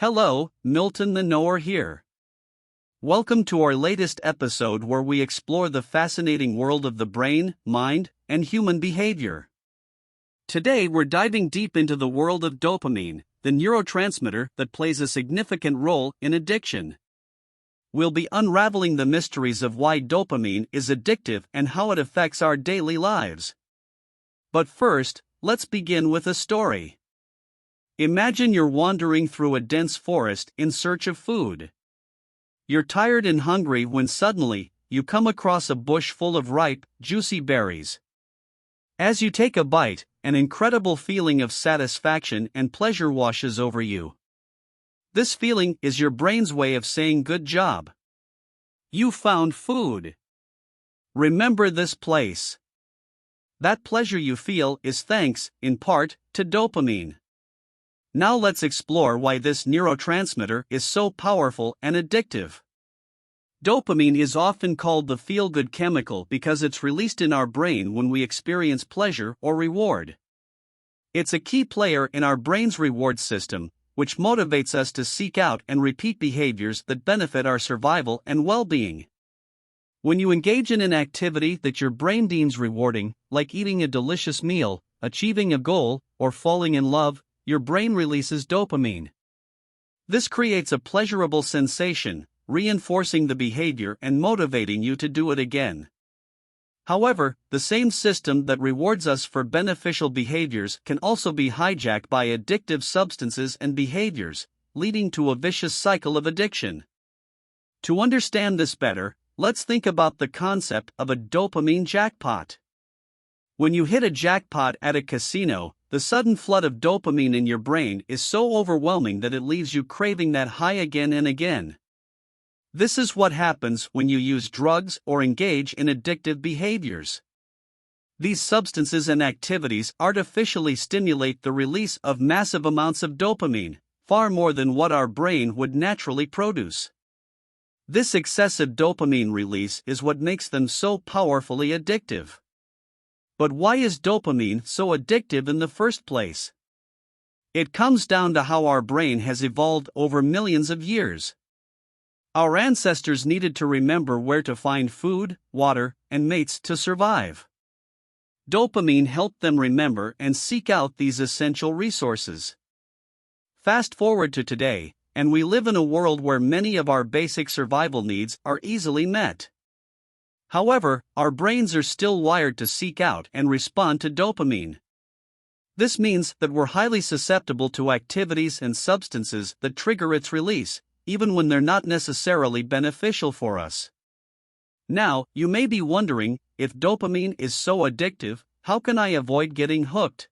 Hello, Milton the Knower here. Welcome to our latest episode where we explore the fascinating world of the brain, mind, and human behavior. Today we're diving deep into the world of dopamine, the neurotransmitter that plays a significant role in addiction. We'll be unraveling the mysteries of why dopamine is addictive and how it affects our daily lives. But first, let's begin with a story. Imagine you're wandering through a dense forest in search of food. You're tired and hungry when suddenly, you come across a bush full of ripe, juicy berries. As you take a bite, an incredible feeling of satisfaction and pleasure washes over you. This feeling is your brain's way of saying good job. You found food. Remember this place. That pleasure you feel is thanks, in part, to dopamine. Now let's explore why this neurotransmitter is so powerful and addictive. Dopamine is often called the feel-good chemical because it's released in our brain when we experience pleasure or reward. It's a key player in our brain's reward system, which motivates us to seek out and repeat behaviors that benefit our survival and well-being. When you engage in an activity that your brain deems rewarding, like eating a delicious meal, achieving a goal, or falling in love, your brain releases dopamine. This creates a pleasurable sensation, reinforcing the behavior and motivating you to do it again. However, the same system that rewards us for beneficial behaviors can also be hijacked by addictive substances and behaviors, leading to a vicious cycle of addiction. To understand this better, let's think about the concept of a dopamine jackpot. When you hit a jackpot at a casino, the sudden flood of dopamine in your brain is so overwhelming that it leaves you craving that high again and again. This is what happens when you use drugs or engage in addictive behaviors. These substances and activities artificially stimulate the release of massive amounts of dopamine, far more than what our brain would naturally produce. This excessive dopamine release is what makes them so powerfully addictive. But why is dopamine so addictive in the first place? It comes down to how our brain has evolved over millions of years. Our ancestors needed to remember where to find food, water, and mates to survive. Dopamine helped them remember and seek out these essential resources. Fast forward to today, and we live in a world where many of our basic survival needs are easily met. However, our brains are still wired to seek out and respond to dopamine. This means that we're highly susceptible to activities and substances that trigger its release, even when they're not necessarily beneficial for us. Now, you may be wondering, if dopamine is so addictive, how can I avoid getting hooked?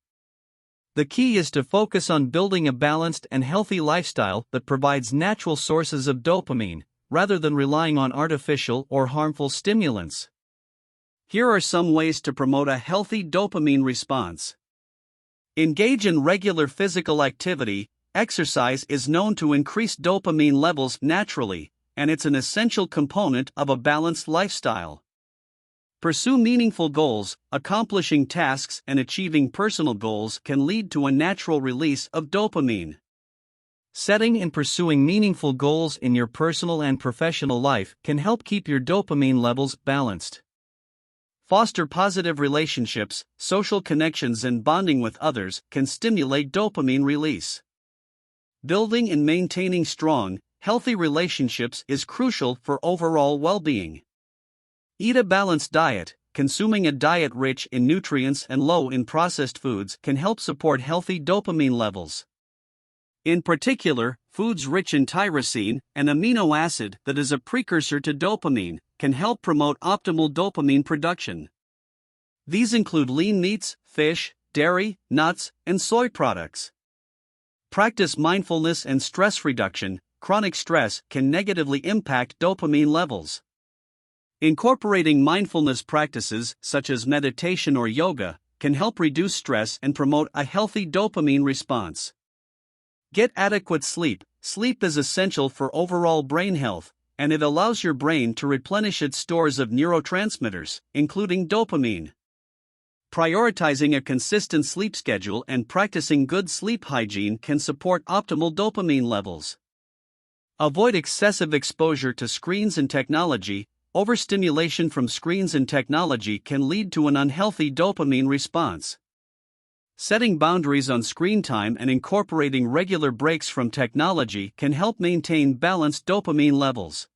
The key is to focus on building a balanced and healthy lifestyle that provides natural sources of dopamine, rather than relying on artificial or harmful stimulants. Here are some ways to promote a healthy dopamine response. Engage in regular physical activity. Exercise is known to increase dopamine levels naturally, and it's an essential component of a balanced lifestyle. Pursue meaningful goals. Accomplishing tasks and achieving personal goals can lead to a natural release of dopamine. Setting and pursuing meaningful goals in your personal and professional life can help keep your dopamine levels balanced. Foster positive relationships. Social connections and bonding with others can stimulate dopamine release. Building and maintaining strong, healthy relationships is crucial for overall well-being. Eat a balanced diet. Consuming a diet rich in nutrients and low in processed foods can help support healthy dopamine levels. In particular, foods rich in tyrosine, an amino acid that is a precursor to dopamine, can help promote optimal dopamine production. These include lean meats, fish, dairy, nuts, and soy products. Practice mindfulness and stress reduction. Chronic stress can negatively impact dopamine levels. Incorporating mindfulness practices, such as meditation or yoga, can help reduce stress and promote a healthy dopamine response. Get adequate sleep. Sleep is essential for overall brain health, and it allows your brain to replenish its stores of neurotransmitters, including dopamine. Prioritizing a consistent sleep schedule and practicing good sleep hygiene can support optimal dopamine levels. Avoid excessive exposure to screens and technology. Overstimulation from screens and technology can lead to an unhealthy dopamine response. Setting boundaries on screen time and incorporating regular breaks from technology can help maintain balanced dopamine levels.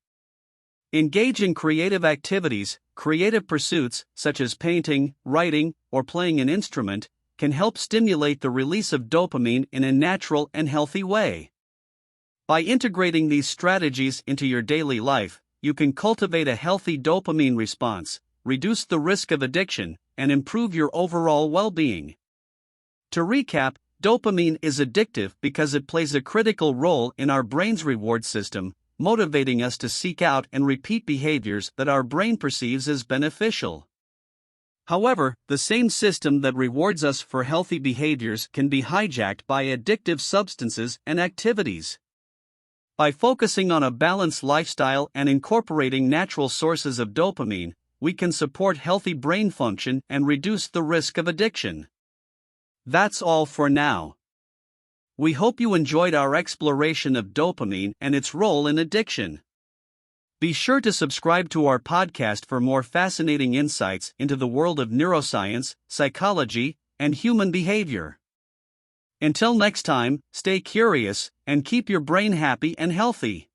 Engage in creative activities. Creative pursuits, such as painting, writing, or playing an instrument, can help stimulate the release of dopamine in a natural and healthy way. By integrating these strategies into your daily life, you can cultivate a healthy dopamine response, reduce the risk of addiction, and improve your overall well-being. To recap, dopamine is addictive because it plays a critical role in our brain's reward system, motivating us to seek out and repeat behaviors that our brain perceives as beneficial. However, the same system that rewards us for healthy behaviors can be hijacked by addictive substances and activities. By focusing on a balanced lifestyle and incorporating natural sources of dopamine, we can support healthy brain function and reduce the risk of addiction. That's all for now. We hope you enjoyed our exploration of dopamine and its role in addiction. Be sure to subscribe to our podcast for more fascinating insights into the world of neuroscience, psychology, and human behavior. Until next time, stay curious and keep your brain happy and healthy.